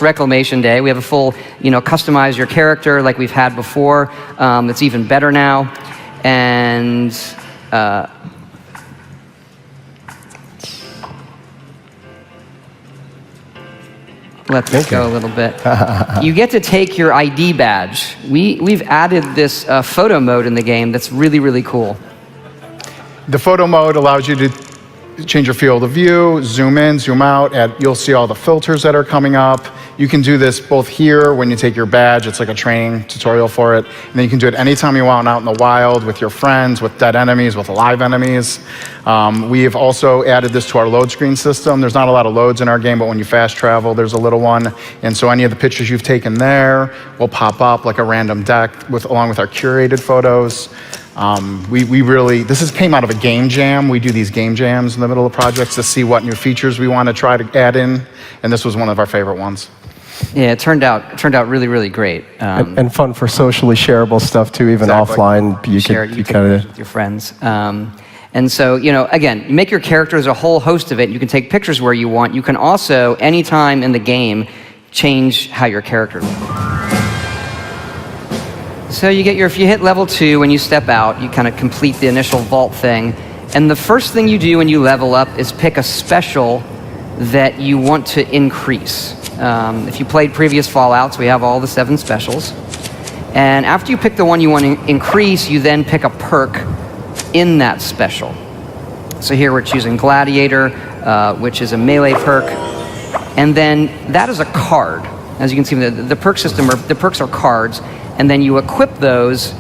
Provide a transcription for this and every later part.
It's Reclamation Day. We have a full, customize your character like we've had before. It's even better now. And let's go a little bit. You get to take your ID badge. We've added this photo mode in the game that's really, really cool. The photo mode allows you to change your field of view, zoom in, zoom out, you'll see all the filters that are coming up. You can do this both here when you take your badge, it's like a training tutorial for it, and then you can do it anytime you want out in the wild with your friends, with dead enemies, with live enemies. We've also added this to our load screen system. There's not a lot of loads in our game, but when you fast travel, there's a little one, and so any of the pictures you've taken there will pop up like a random deck along with our curated photos. This came out of a game jam. We do these game jams in the middle of projects to see what new features we want to try to add in, and this was one of our favorite ones. Yeah, it turned out really, really great. And fun for socially shareable stuff too, even exactly. Offline. You kind of with your friends. And so, again, you make your character as a whole host of it. You can take pictures where you want. You can also, anytime in the game, change how your character looks. So if you hit level 2, when you step out, you kind of complete the initial vault thing. And the first thing you do when you level up is pick a special that you want to increase. If you played previous Fallouts, we have all the 7 specials. And after you pick the one you want to increase, you then pick a perk in that special. So here we're choosing Gladiator, which is a melee perk. And then that is a card. As you can see, the perk system, the perks are cards. And then you equip those,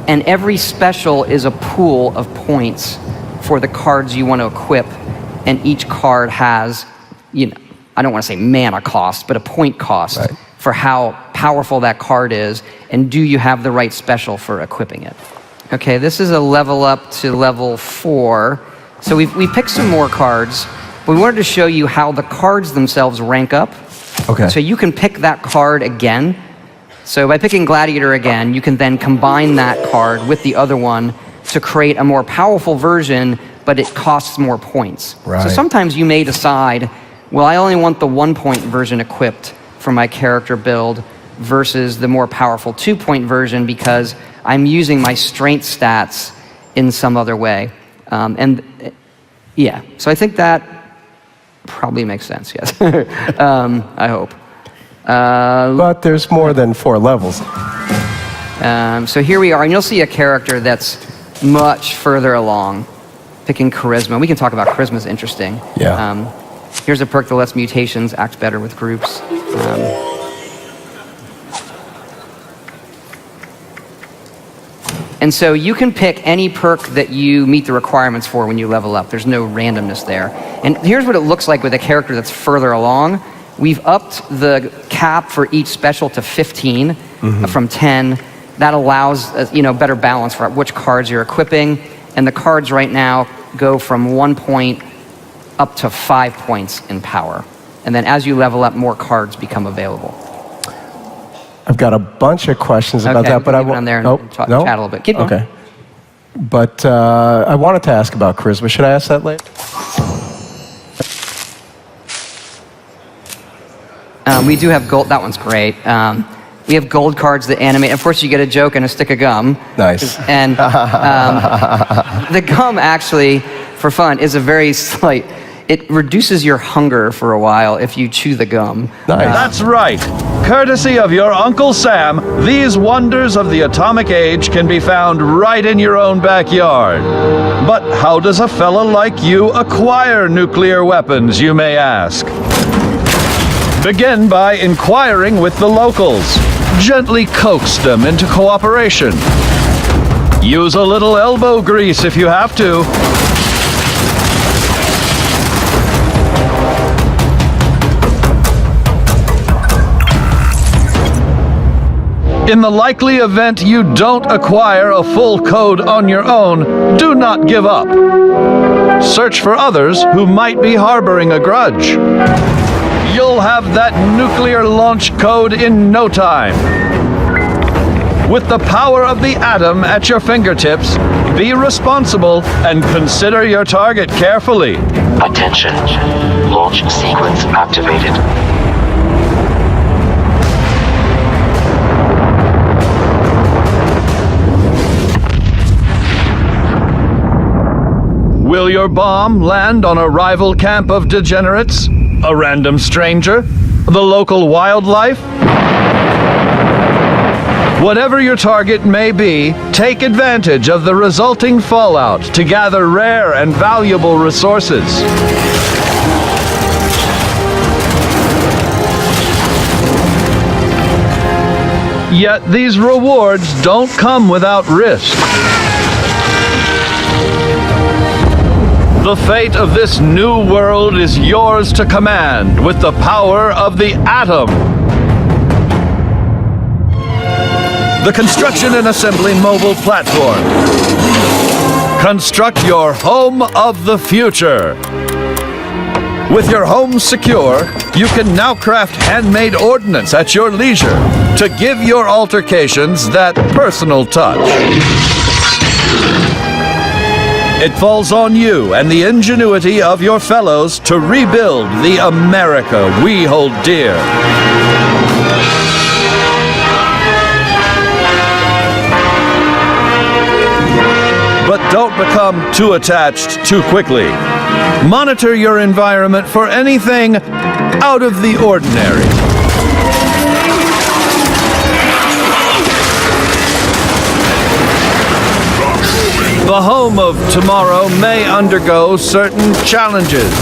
and every special is a pool of points for the cards you want to equip, and each card has, I don't want to say mana cost, but a point cost for how powerful that card is, and do you have the right special for equipping it. Okay, this is a level up to level 4. So we picked some more cards, but we wanted to show you how the cards themselves rank up. Okay. So you can pick that card again. So by picking Gladiator again, you can then combine that card with the other one to create a more powerful version, but it costs more points. Right. So sometimes you may decide, well, I only want the 1-point version equipped for my character build versus the more powerful 2-point version because I'm using my strength stats in some other way. So I think that probably makes sense, yes. I hope. But there's more than 4 levels. So here we are, and you'll see a character that's much further along, picking Charisma. We can talk about Charisma, it's interesting. Yeah. Here's a perk that lets mutations act better with groups. And so you can pick any perk that you meet the requirements for when you level up. There's no randomness there. And here's what it looks like with a character that's further along. We've upped the cap for each special to 15 from 10. That allows better balance for which cards you're equipping. And the cards right now go from 1 point up to 5 points in power. And then as you level up, more cards become available. I've got a bunch of questions about that, but I won't. On there and chat a little bit. Keep going. Okay. But I wanted to ask about Charisma. Should I ask that later? We do have gold. That one's great. We have gold cards that animate. Of course, you get a joke and a stick of gum. Nice. And the gum, actually, for fun, is a very slight. It reduces your hunger for a while if you chew the gum. Nice. That's right. Courtesy of your Uncle Sam, these wonders of the atomic age can be found right in your own backyard. But how does a fella like you acquire nuclear weapons, you may ask? Begin by inquiring with the locals. Gently coax them into cooperation. Use a little elbow grease if you have to. In the likely event you don't acquire a full code on your own, do not give up. Search for others who might be harboring a grudge. You'll have that nuclear launch code in no time. With the power of the atom at your fingertips, be responsible and consider your target carefully. Attention. Launch sequence activated. nuclear bomb land on a rival camp of degenerates? A random stranger? The local wildlife? Whatever your target may be, take advantage of the resulting fallout to gather rare and valuable resources. Yet these rewards don't come without risk. The fate of this new world is yours to command with the power of the atom. The Construction and Assembly Mobile Platform. Construct your home of the future. With your home secure, you can now craft handmade ordnance at your leisure to give your altercations that personal touch. It falls on you and the ingenuity of your fellows to rebuild the America we hold dear. But don't become too attached too quickly. Monitor your environment for anything out of the ordinary. The home of tomorrow may undergo certain challenges.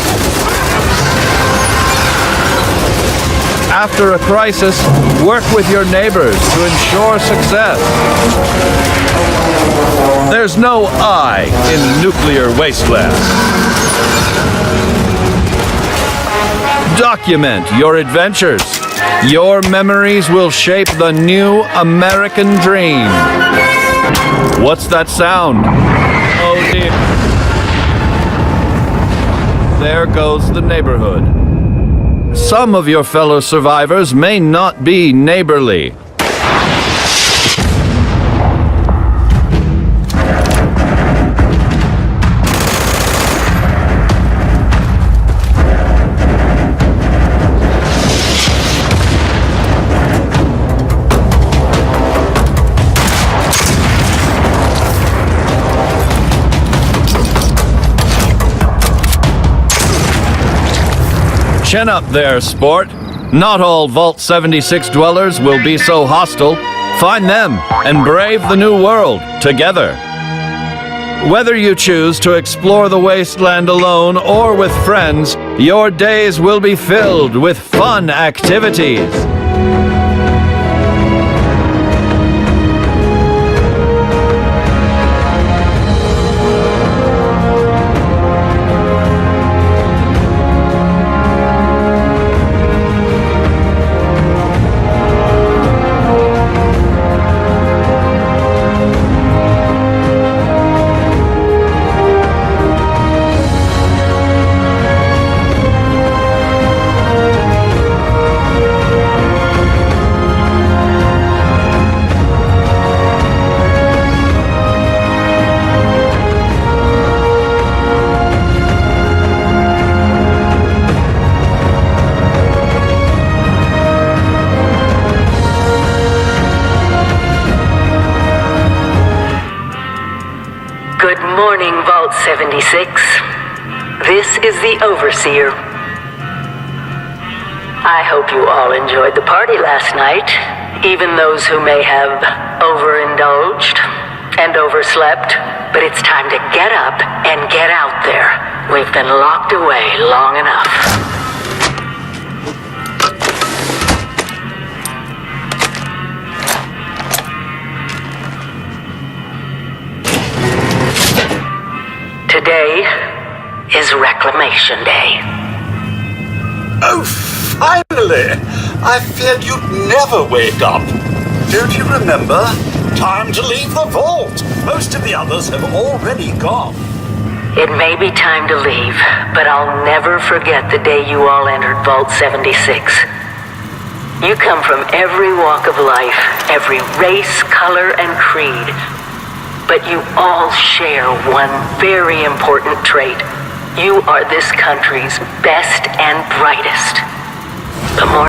After a crisis, work with your neighbors to ensure success. There's no I in nuclear wasteland. Document your adventures. Your memories will shape the new American dream. What's that sound? Oh dear. There goes the neighborhood. Some of your fellow survivors may not be neighborly. Chin up there, sport. Not all Vault 76 dwellers will be so hostile. Find them and brave the new world together. Whether you choose to explore the wasteland alone or with friends, your days will be filled with fun activities. Good morning, Vault 76. This is the Overseer. I hope you all enjoyed the party last night, even those who may have overindulged and overslept. But it's time to get up and get out there. We've been locked away long enough. Today is Reclamation Day. Oh, finally! I feared you'd never wake up. Don't you remember? Time to leave the vault. Most of the others have already gone. It may be time to leave, but I'll never forget the day you all entered Vault 76. You come from every walk of life, every race, color, and creed. But you all share one very important trait. You are this country's best and brightest. The more